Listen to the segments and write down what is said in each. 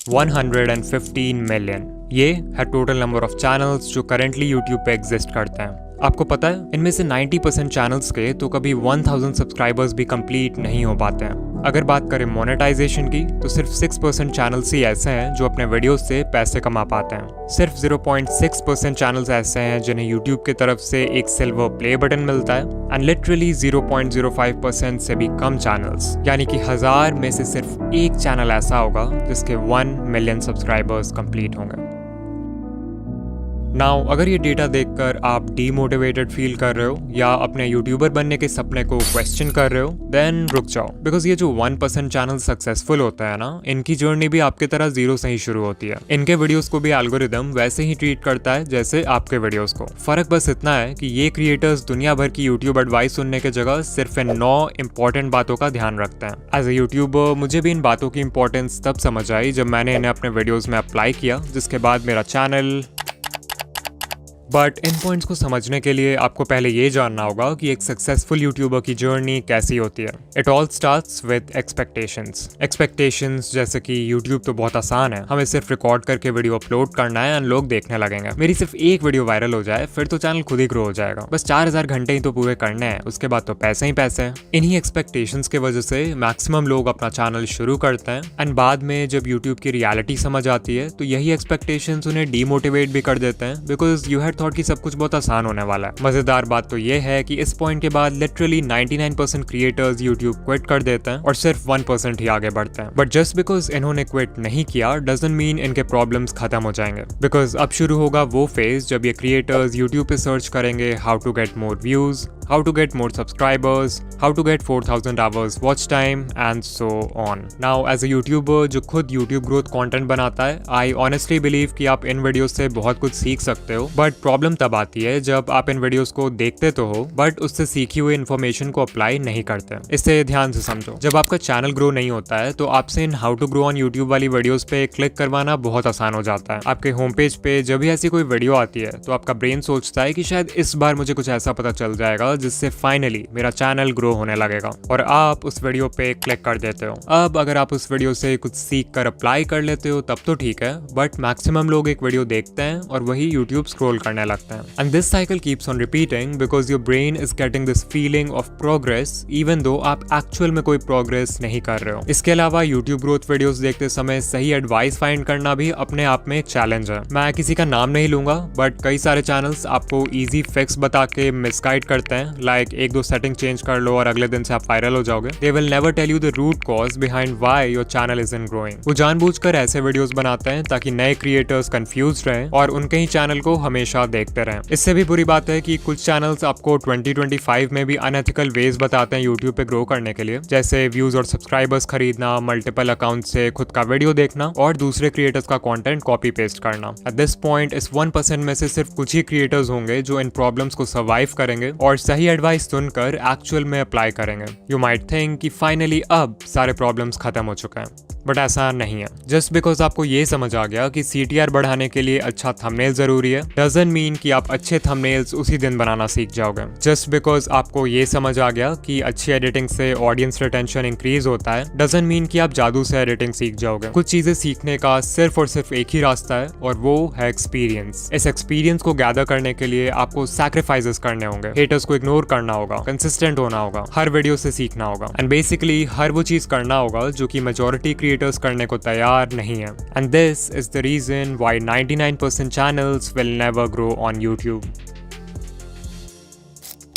115 million. ये है total number of channels जो करेंटली यूट्यूब पे एग्जिस्ट करते हैं। आपको पता है इनमें से 90% चैनल्स के तो कभी 1000 सब्सक्राइबर्स भी कंप्लीट नहीं हो पाते हैं। अगर बात करें मोनेटाइजेशन की तो सिर्फ 6% चैनल्स ही ऐसे हैं जो अपने वीडियोस से पैसे कमा पाते हैं। सिर्फ 0.6% चैनल्स ऐसे हैं जिन्हें यूट्यूब की तरफ से एक सिल्वर प्ले बटन मिलता है एंड लिटरली 0.05% से भी कम चैनल्स, यानी कि 1000 में से सिर्फ एक चैनल ऐसा होगा जिसके 1 मिलियन सब्सक्राइबर्स कंप्लीट होंगे। नाउ अगर ये डेटा देखकर आप डीमोटिवेटेड फील कर रहे हो या अपने यूट्यूबर बनने के सपने को क्वेश्चन कर रहे हो, देन रुक जाओ, बिकॉज ये जो 1% चैनल सक्सेसफुल होता है ना, इनकी जर्नी भी आपके तरह जीरो से ही शुरू होती है। इनके वीडियोस को भी एल्गोरिदम वैसे ही ट्रीट करता है जैसे आपके वीडियोस को। फर्क बस इतना है कि ये क्रिएटर्स दुनिया भर की यूट्यूब एडवाइस सुनने के जगह सिर्फ इन 9 इंपॉर्टेंट बातों का ध्यान रखते हैं। एज ए यूट्यूबर मुझे भी इन बातों की इंपॉर्टेंस तब समझ आई जब मैंने इन्हें अपने वीडियोज में अप्लाई किया, जिसके बाद मेरा चैनल। बट इन पॉइंट्स को समझने के लिए आपको पहले ये जानना होगा कि एक सक्सेसफुल यूट्यूबर की जर्नी कैसी होती है। It all starts with expectations जैसे कि यूट्यूब तो बहुत आसान है, हमें सिर्फ रिकॉर्ड करके वीडियो अपलोड करना है एंड लोग देखने लगेंगे। मेरी सिर्फ एक वीडियो वायरल हो जाए फिर तो चैनल खुद ही ग्रो हो जाएगा। बस 4000 घंटे ही तो पूरे करने हैं, उसके बाद तो पैसे ही पैसे हैं। इन्हीं एक्सपेक्टेशंस के वजह से मैक्सिमम लोग अपना चैनल शुरू करते हैं एंड बाद में जब यूट्यूब की रियलिटी समझ आती है तो यही एक्सपेक्टेशंस उन्हें डीमोटिवेट भी कर देते हैं, बिकॉज यू हैड थॉट कि सब कुछ बहुत आसान होने वाला है। मजेदार बात तो ये है कि इस पॉइंट के बाद लिटरली 99% क्रिएटर्स यूट्यूब क्विट कर देते हैं और सिर्फ 1% ही आगे बढ़ते हैं। बट जस्ट बिकॉज इन्होंने क्विट नहीं किया डजंट मीन इनके प्रॉब्लम्स खत्म हो जाएंगे, बिकॉज अब शुरू होगा वो फेज जब ये क्रिएटर्स यूट्यूब पे सर्च करेंगे how to get more views, how to get more subscribers, how to get 4000 hours watch time and so on. Now as a YouTuber जो खुद YouTube growth content बनाता है, I honestly believe कि आप इन videos से बहुत कुछ सीख सकते हो, बट प्रॉब्लम तब आती है जब आप इन वीडियोस को देखते तो हो बट उससे सीखी हुई इन्फॉर्मेशन को अप्लाई नहीं करते। इससे ध्यान से समझो, जब आपका चैनल ग्रो नहीं होता है तो आपसे इन how to grow on YouTube वाली वीडियोस पे क्लिक करवाना बहुत आसान हो जाता है। आपके होम पेज पे जब भी ऐसी कोई वीडियो आती है तो आपका ब्रेन सोचता है कि शायद इस बार मुझे कुछ ऐसा पता चल जाएगा जिससे फाइनली मेरा चैनल ग्रो होने लगेगा, और आप उस वीडियो पे क्लिक कर देते हो। अब अगर आप उस वीडियो से कुछ सीख कर अप्लाई कर लेते हो तब तो ठीक है, बट मैक्सिमम लोग एक वीडियो देखते हैं और वही यूट्यूब स्क्रॉल करने लगते हैं and this cycle keeps on repeating because your brain is getting this feeling of progress even though आप एक्चुअल में कोई प्रोग्रेस नहीं कर रहे हो। इसके अलावा यूट्यूब ग्रोथ वीडियोस देखते समय सही एडवाइस फाइंड करना भी अपने आप में एक चैलेंज है। मैं किसी का नाम नहीं लूंगा बट कई सारे चैनल्स आपको इजी फिक्स बता के मिसगाइड करते हैं, लाइक एक दो सेटिंग चेंज कर लो और अगले दिन से आप वायरल हो जाओगे। They will never tell you the root cause behind why your channel isn't growing. वो जानबूझकर ऐसे वीडियोस बनाते हैं ताकि नए क्रिएटर्स कंफ्यूज रहें और उनके ही चैनल को हमेशा देखते रहें। इससे भी बुरी बात है कि कुछ चैनल्स आपको 2025 में भी अनएथिकल वेज बताते हैं यूट्यूब पे ग्रो करने के लिए, जैसे व्यूज और सब्सक्राइबर्स खरीदना, मल्टीपल अकाउंट से खुद का वीडियो देखना और दूसरे क्रिएटर्स का कंटेंट कॉपी पेस्ट करना। एट दिस पॉइंट इस 1% में से सिर्फ कुछ ही क्रिएटर्स होंगे जो इन प्रॉब्लम्स को सर्वाइव करेंगे और सही एडवाइस सुनकर एक्चुअल में अप्लाई करेंगे। यू माइट थिंक कि फाइनली अब सारे प्रॉब्लम्स खत्म हो चुके हैं, बट ऐसा नहीं है। जस्ट बिकॉज आपको ये समझ आ गया कि CTR बढ़ाने के लिए अच्छा थंबनेल जरूरी है डजंट मीन कि आप अच्छे थंबनेल्स उसी दिन बनाना सीख जाओगे। जस्ट बिकॉज आपको ये समझ आ गया कि अच्छी एडिटिंग से ऑडियंस रिटेंशन इंक्रीज होता है डजंट मीन कि आप जादू से एडिटिंग सीख जाओगे। कुछ चीजें सीखने का सिर्फ और सिर्फ एक ही रास्ता है और वो है एक्सपीरियंस। इस एक्सपीरियंस को गैदर करने के लिए आपको सैक्रिफाइसेस करने होंगे, हेटर्स को इग्नोर करना होगा, कंसिस्टेंट होना होगा, हर वीडियो से सीखना होगा एंड बेसिकली हर वो चीज करना होगा जो कि मेजॉरिटी क्रिएटर्स करने को तैयार नहीं है। And this is the reason why 99% channels will never grow on YouTube.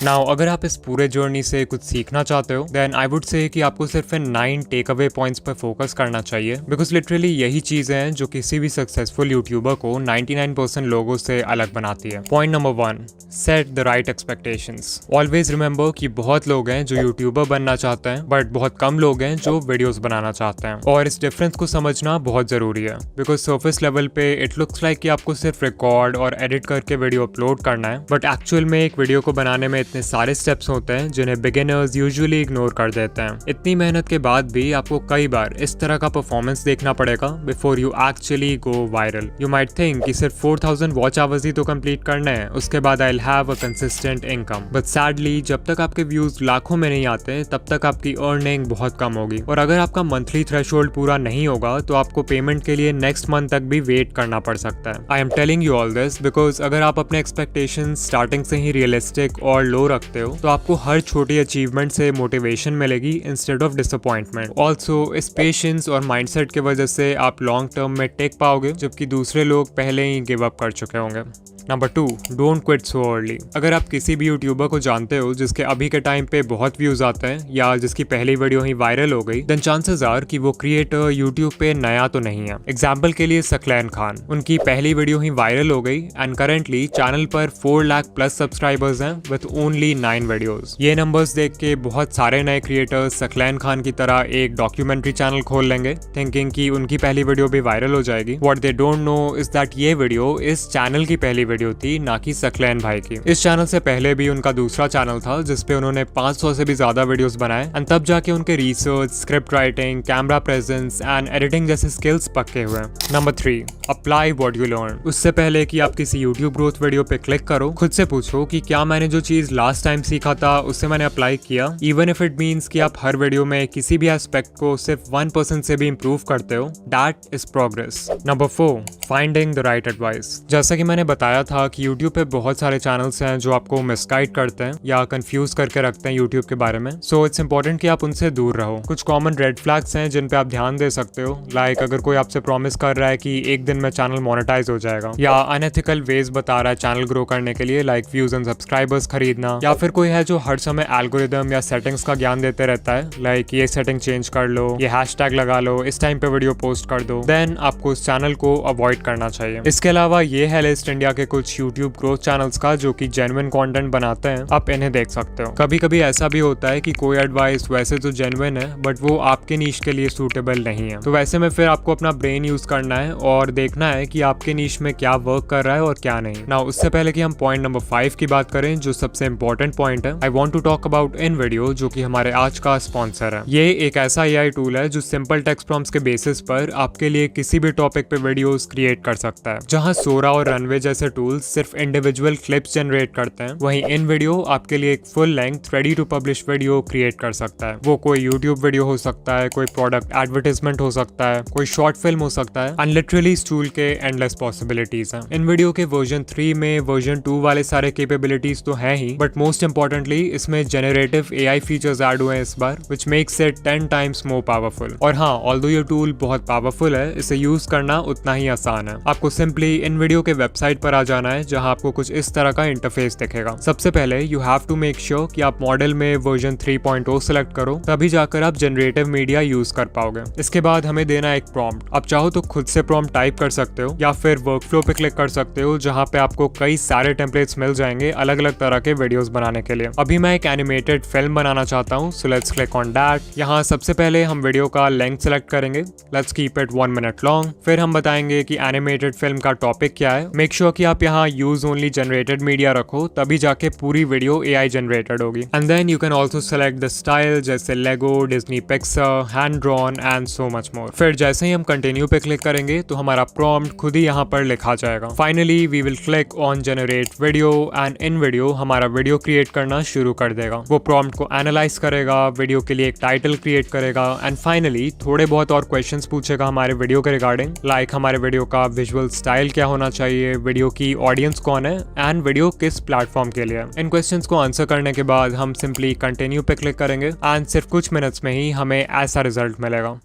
Now अगर आप इस पूरे जर्नी से कुछ सीखना चाहते हो देन आई वुड से कि आपको सिर्फ इन 9 टेक अवे पॉइंट्स पर फोकस करना चाहिए, बिकॉज लिटरली यही चीजें हैं जो किसी भी सक्सेसफुल यूट्यूबर को 99% लोगों से अलग बनाती है। Point number 1, set the right expectations. Always remember कि बहुत लोग हैं जो यूट्यूबर बनना चाहते हैं बट बहुत कम लोग हैं जो वीडियोस बनाना चाहते हैं, और इस डिफरेंस को समझना बहुत जरूरी है। बिकॉज सर्फेस लेवल पे इट लुक्स लाइक कि आपको सिर्फ रिकॉर्ड और एडिट करके वीडियो अपलोड करना है, बट एक्चुअल में एक वीडियो को बनाने में इतने सारे स्टेप्स होते हैं जिन्हें बिगिनर्स यूजुअली इग्नोर कर देते हैं। इतनी मेहनत के बाद भी आपको कई बार इस तरह का परफॉर्मेंस देखना पड़ेगा before you actually go viral. You might think कि सिर्फ 4000 वॉच आवर्स ही तो कंप्लीट करने हैं, उसके बाद I will have a consistent income. But sadly जब तक आपके व्यूज लाखों में नहीं आते तब तक आपकी अर्निंग बहुत कम होगी, और अगर आपका मंथली थ्रेशोल्ड पूरा नहीं होगा तो आपको पेमेंट के लिए नेक्स्ट मंथ तक भी वेट करना पड़ सकता है। I am telling you all this because अगर आप अपने एक्सपेक्टेशन स्टार्टिंग से ही रियलिस्टिक और लो रखते हो तो आपको हर छोटी अचीवमेंट से मोटिवेशन मिलेगी इंस्टेड ऑफ डिसअपॉइंटमेंट। ऑल्सो इस पेशेंस और माइंडसेट की वजह से आप लॉन्ग टर्म में टेक पाओगे, जबकि दूसरे लोग पहले ही गिव अप कर चुके होंगे। Number 2, don't quit so early. अगर आप किसी भी यूट्यूबर को जानते हो जिसके अभी के टाइम पे बहुत व्यूज आते हैं या जिसकी पहली वीडियो ही वायरल हो गई, देन चांसेस आर कि वो क्रिएटर यूट्यूब पे नया तो नहीं है। एग्जाम्पल के लिए सकलैन खान, उनकी पहली वीडियो ही वायरल हो गई एंड करेंटली चैनल पर 4 लाख प्लस सब्सक्राइबर्स हैं विद ओनली 9 वीडियोस। ये नंबर्स देख के बहुत सारे नए क्रिएटर्स सकलैन खान की तरह एक डॉक्यूमेंट्री चैनल खोल लेंगे थिंकिंग कि उनकी पहली वीडियो भी वायरल हो जाएगी। What they don't know is that ये वीडियो इस चैनल की पहली वीडियो थी, ना कि सकलैन भाई की। इस चैनल से पहले भी उनका दूसरा चैनल था जिसपे उन्होंने 500 से भी ज्यादा वीडियोस बनाए एंड तब जाके उनके research, script writing, camera presence and editing जैसे स्किल्स पक्के हुए। Number 3, apply what you learn. उससे पहले कि आप किसी यूट्यूब ग्रोथ वीडियो पे क्लिक करो, खुद से पूछो कि क्या मैंने जो चीज लास्ट टाइम सीखा था उससे मैंने अप्लाई किया, इवन इफ इट मीन्स कि आप हर वीडियो में किसी भी एस्पेक्ट को सिर्फ 1% से भी इंप्रूव करते हो, that is progress. Number 4, finding the right advice. जैसा कि मैंने बताया था कि यूट्यूब पे बहुत सारे चैनल्स हैं जो आपको मिसगाइड करते हैं या कंफ्यूज करके रखते हैं यूट्यूब के बारे में, सो इट्स इंपॉर्टेंट कि आप उनसे दूर रहो। कुछ कॉमन रेड फ्लैग्स हैं जिन पे आप ध्यान दे सकते हो, लाइक अगर कोई आपसे प्रॉमिस कर रहा है कि एक दिन में चैनल मोनेटाइज हो जाएगा, या अनएथिकल वेज बता रहा है चैनल ग्रो करने के लिए लाइक व्यूज एंड सब्सक्राइबर्स खरीदना, या फिर कोई है जो हर समय एल्गोरिदम या सेटिंग्स का ज्ञान देते रहता है लाइक ये सेटिंग चेंज कर लो, ये हैशटैग लगा लो, इस टाइम पे वीडियो पोस्ट कर दो, देन आपको उस चैनल को अवॉइड करना चाहिए। इसके अलावा ये है लिस्ट इंडिया के कुछ यूट्यूब ग्रोथ चैनल्स का जो कि जेन्युइन कंटेंट बनाते हैं, आप इन्हें देख सकते हो। कभी कभी ऐसा भी होता है कि कोई एडवाइस वैसे तो जेन्युइन है बट वो आपके नीश के लिए सूटेबल नहीं है, तो वैसे में फिर आपको अपना ब्रेन यूज करना है और देखना है कि आपके नीश में क्या वर्क कर रहा है और क्या नहीं। नाउ उससे पहले कि हम पॉइंट नंबर 5 की बात करें जो सबसे इंपॉर्टेंट पॉइंट है, I want to talk about InVideo जो कि हमारे आज का स्पॉन्सर है। ये एक ऐसा AI टूल है जो सिंपल टेक्स्ट प्रॉम्प्ट्स के बेसिस पर आपके लिए किसी भी टॉपिक पे वीडियोस क्रिएट कर सकता है। जहां सोरा और रनवे जैसे टूल्स सिर्फ इंडिविजुअल क्लिप्स जनरेट करते हैं, वहीं इन वीडियो आपके लिए एक full length ready to publish video create कर सकता है। वो कोई यूट्यूब वीडियो हो सकता है, कोई प्रोडक्ट एडवर्टाइजमेंट हो सकता है, कोई शॉर्ट फिल्म हो सकता है, एंड लिटरली इस टूल के एंडलेस पॉसिबिलिटीज हैं। इन वीडियो के वर्जन 3 में वर्जन 2 वाले सारे कैपेबिलिटीज तो हैं ही, बट मोस्ट इंपॉर्टेंटली इसमें जनरेटिव AI फीचर्स ऐड हुए हैं इस बार, which makes it 10 times more powerful. और हाँ, ऑल्दो ये टूल बहुत पावरफुल है, इसे यूज करना उतना ही आसान है। आपको सिंपली इन वीडियो के वेबसाइट पर आ जाना है जहां आपको कुछ इस तरह का इंटरफेस दिखेगा। सबसे पहले you have to make sure कि आप मॉडल में वर्जन 3.0 सेलेक्ट करो, तभी जाकर आप जनरेटिव मीडिया यूज कर पाओगे। इसके बाद हमें देना एक प्रॉम्प्ट। आप चाहो तो खुद से प्रॉम्प्ट टाइप कर सकते हो या फिर वर्कफ्लो पे क्लिक कर सकते हो जहां पे आपको कई सारे टेम्पलेट्स मिल जाएंगे अलग अलग तरह के वीडियोस बनाने के लिए। अभी मैं एक एनिमेटेड फिल्म बनाना चाहता हूँ, so let's click on that. यहाँ सबसे पहले हम वीडियो का लेंथ सेलेक्ट करेंगे, let's keep it 1 minute long. फिर हम बताएंगे कि एनिमेटेड फिल्म का टॉपिक क्या है। मेक श्योर कि आप यहाँ यूज ओनली जनरेटेड मीडिया रखो, तभी जाके पूरी वीडियो AI जनरेटेड होगी। And then you can also select the style जैसे Lego, Disney Pixar, hand drawn and so much more. फिर जैसे ही हम कंटिन्यू पे क्लिक करेंगे तो हमारा प्रॉम्प्ट खुद ही यहाँ पर लिखा जाएगा। Finally we will click on generate video and InVideo हमारा वीडियो क्रिएट करना शुरू कर देगा। वो प्रॉम्प्ट को एनालाइज करेगा, वीडियो के लिए एक टाइटल क्रिएट करेगा एंड फाइनली थोड़े बहुत और क्वेश्चंस पूछेगा हमारे वीडियो के रिगार्डिंग, लाइक हमारे वीडियो का विजुअल स्टाइल क्या होना चाहिए, वीडियो की ऑडियंस कौन है एंड वीडियो किस प्लेटफॉर्म के लिए। इन क्वेश्चंस को आंसर करने के बाद हम सिंपली कंटिन्यू पे क्लिक करेंगे एंड सिर्फ कुछ मिनट्स में ही हमें ऐसा रिजल्ट मिलेगा।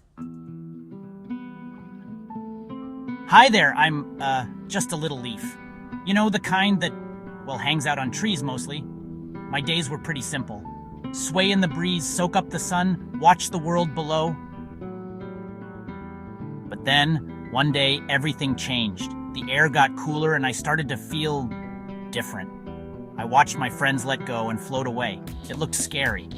Hi there, I'm just a little leaf. You know, the kind that, well, hangs out on trees mostly. My days were pretty simple. Sway in the breeze, soak up the sun, watch the world below. But then, one day, everything changed. The air got cooler and I started to feel different. I watched my friends let go and float away. It looked scary.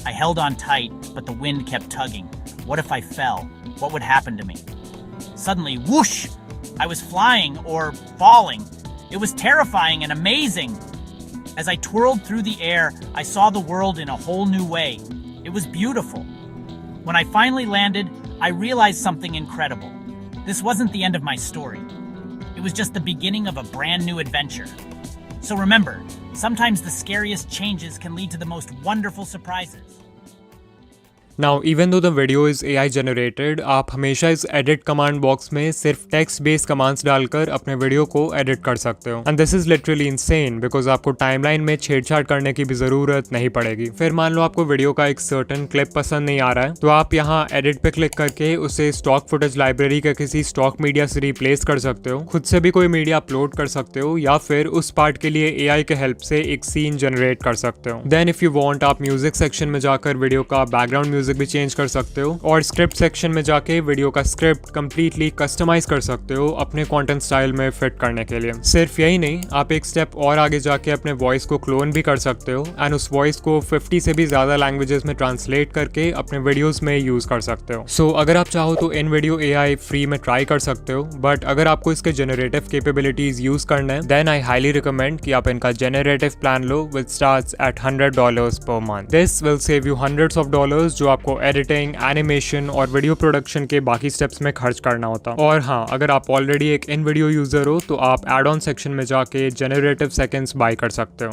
I held on tight, but the wind kept tugging. What if I fell? What would happen to me? Suddenly, whoosh! I was flying or falling. It was terrifying and amazing. As I twirled through the air, I saw the world in a whole new way. It was beautiful. When I finally landed, I realized something incredible. This wasn't the end of my story. It was just the beginning of a brand new adventure. So remember, sometimes the scariest changes can lead to the most wonderful surprises. Now, even though the video is AI generated, आप हमेशा इस edit command box में सिर्फ text based commands डालकर अपने video को edit कर सकते हो. And this is literally insane because आपको timeline में छेड़छाड़ करने की भी जरूरत नहीं पड़ेगी. फिर मान लो आपको वीडियो का एक certain clip पसंद नहीं आ रहा है, तो आप यहाँ edit पे क्लिक करके उसे stock footage library के किसी stock media से replace कर सकते हो, खुद से भी कोई मीडिया अपलोड कर सकते हो, या फिर उस पार्ट के लिए AI के हेल्प से एक सीन जनरेट कर सकते हो. Then if you want, आप म्यूजिक सेक्शन में जाकर वीडियो का बैकग्राउंड म्यूजिक भी चेंज कर सकते हो, और स्क्रिप्ट सेक्शन में जाके वीडियो का स्क्रिप्ट कंप्लीटली कस्टमाइज कर सकते हो अपने कंटेंट स्टाइल में फिट करने के लिए. सिर्फ यही नहीं, आप एक स्टेप और आगे जाके अपने वॉइस को क्लोन भी कर सकते हो एंड उस वॉइस को 50 से भी ज्यादा लैंग्वेजेस में ट्रांसलेट करके अपने वीडियोस में यूज कर सकते हो. सो अगर आप चाहो तो इन वीडियो AI फ्री में ट्राई कर सकते हो, बट अगर आपको इसके जेनरेटिव कैपेबिलिटीज यूज करना है, देन आई हाईली रिकमेंड कि आप इनका generative plan low with starts at $100 per month. This will save you hundreds of dollars जो आपको एडिटिंग, एनिमेशन और वीडियो प्रोडक्शन के बाकी स्टेप्स में खर्च करना होता. और हाँ, अगर आप ऑलरेडी एक इन वीडियो यूजर हो तो आप एड ऑन सेक्शन में जाके जेनरेटिव सेकेंड्स बाय कर सकते हो.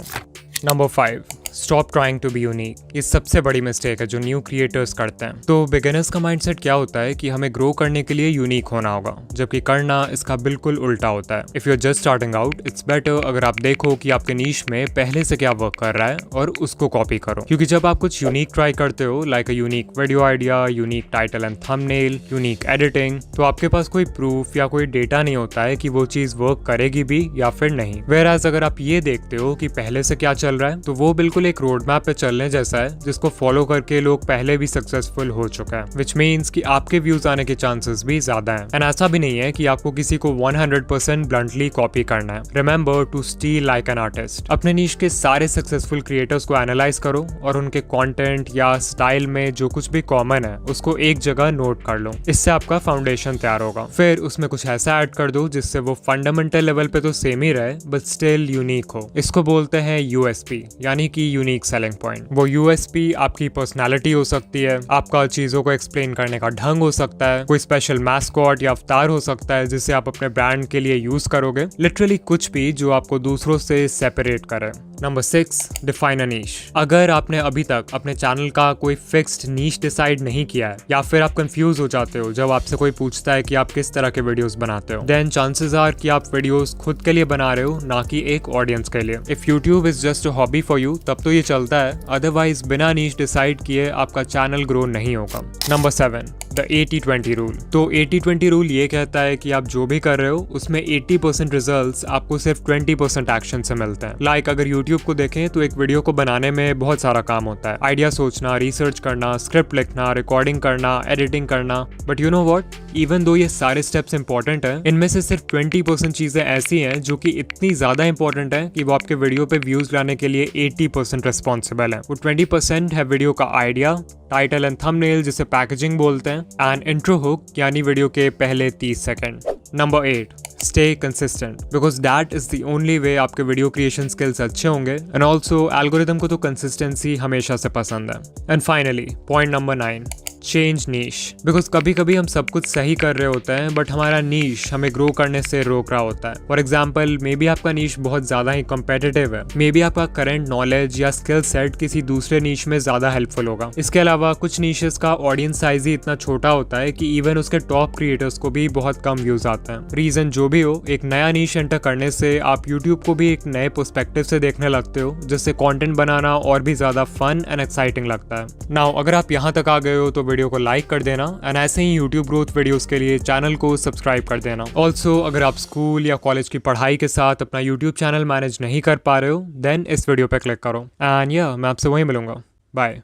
Number 5, stop trying to be unique. ये सबसे बड़ी मिस्टेक है जो न्यू क्रिएटर्स करते हैं. तो बिगिनर्स का माइंडसेट क्या होता है कि हमें ग्रो करने के लिए यूनिक होना होगा, जबकि करना इसका बिल्कुल उल्टा होता है. If you are just starting out, it's better अगर आप देखो कि आपके नीश में पहले से क्या वर्क कर रहा है और उसको कॉपी करो. क्योंकि जब आप कुछ यूनिक ट्राई करते हो, like a unique video idea, unique title and thumbnail, unique editing, तो आपके पास कोई प्रूफ या कोई डेटा नहीं होता है कि वो चीज वर्क करेगी भी या फिर नहीं. वेयरएज अगर आप ये देखते हो कि पहले से क्या चल रहा है, तो वो बिल्कुल एक रोड मैप पे चलने जैसा है जिसको फॉलो करके लोग पहले भी सक्सेसफुल हो चुका है, विच मीन्स कि आपके व्यूज आने के चांसेस भी ज्यादा हैं. एंड ऐसा भी नहीं है कि आपको किसी को 100% ब्लंटली कॉपी करना है. Remember to steal like an artist. अपने नीश के सारे सक्सेसफुल क्रिएटर्स को एनालाइज करो और उनके कंटेंट या स्टाइल में जो कुछ भी कॉमन है उसको एक जगह नोट कर लो. इससे आपका फाउंडेशन तैयार होगा. फिर उसमें कुछ ऐसा ऐड कर दो जिससे वो फंडामेंटल लेवल पे तो सेम ही रहे बट स्टिल यूनिक हो. इसको बोलते हैं USP, यानी कि यूनिक सेलिंग पॉइंट. वो USP आपकी पर्सनालिटी हो सकती है, आपका चीजों को एक्सप्लेन करने का ढंग हो सकता है, कोई स्पेशल मैस्कॉट या अवतार हो सकता है जिसे आप अपने ब्रांड के लिए यूज करोगे. लिटरली कुछ भी जो आपको दूसरों से सेपरेट करे. नंबर 6, डिफाइन अ नीश. अगर आपने अभी तक अपने चैनल का कोई फिक्स्ड नीश डिसाइड नहीं किया है, या फिर आप कंफ्यूज हो जाते हो जब आपसे कोई पूछता है कि आप किस तरह के वीडियोस बनाते हो, देन चांसेस आर कि आप वीडियोस खुद के लिए बना रहे हो, ना कि एक ऑडियंस के लिए. If YouTube is just a hobby for you, तब तो ये चलता है, अदरवाइज बिना नीश डिसाइड किए आपका चैनल ग्रो नहीं होगा. Number 7, the 80-20 rule. तो 80-20 रूल ये कहता है कि आप जो भी कर रहे हो उसमें 80% रिजल्ट्स आपको सिर्फ 20% एक्शन से मिलते हैं. लाइक अगर यूट्यूब को देखें तो एक वीडियो को बनाने में बहुत सारा काम होता है. आइडिया सोचना, रिसर्च करना, स्क्रिप्ट लिखना, रिकॉर्डिंग करना, एडिटिंग करना. But you know what, even though ये सारे स्टेप्स इंपॉर्टेंट हैं, इनमें से सिर्फ 20% चीजें ऐसी हैं जो कि इतनी ज्यादा इंपॉर्टेंट है कि वो आपके वीडियो पे व्यूज लाने के लिए 80% रिस्पॉन्सिबल है. वो 20% है वीडियो का आइडिया, टाइटल एंड थंबनेल जिसे पैकेजिंग बोलते हैं, एंड इंट्रो हुक यानी वीडियो के पहले 30 second. Number 8, stay consistent, because that is the only way आपके वीडियो क्रिएशन स्किल्स अच्छे होंगे. एंड ऑल्सो एल्गोरिथम को तो कंसिस्टेंसी हमेशा से पसंद है. And finally point number 9, change niche. Because कभी कभी हम सब कुछ सही कर रहे होते हैं बट हमारा नीश हमें ग्रो करने से रोक रहा होता है. फॉर एग्जाम्पल, मे बी आपका नीश बहुत ज्यादा ही कॉम्पिटिटिव है, मे बी आपका करंट नॉलेज या स्किल सेट किसी दूसरे नीश में ज्यादा हेल्पफुल होगा. इसके अलावा कुछ नीशेस का ऑडियंस साइज ही इतना छोटा होता है कि इवन उसके टॉप क्रिएटर्स को भी बहुत कम व्यूज आते हैं. रीजन जो भी हो, एक नया नीश एंटर करने से आप यूट्यूब को भी एक नए पर्सपेक्टिव से देखने लगते हो, जिससे कंटेंट बनाना और भी ज्यादा फन एंड एक्साइटिंग लगता है. नाउ अगर आप यहाँ तक आ गए हो तो वीडियो को लाइक कर देना, एंड ऐसे ही यूट्यूब ग्रोथ वीडियोस के लिए चैनल को सब्सक्राइब कर देना. ऑल्सो अगर आप स्कूल या कॉलेज की पढ़ाई के साथ अपना यूट्यूब चैनल मैनेज नहीं कर पा रहे हो, देन इस वीडियो पे क्लिक करो. एंड या मैं आपसे वहीं मिलूंगा. बाय.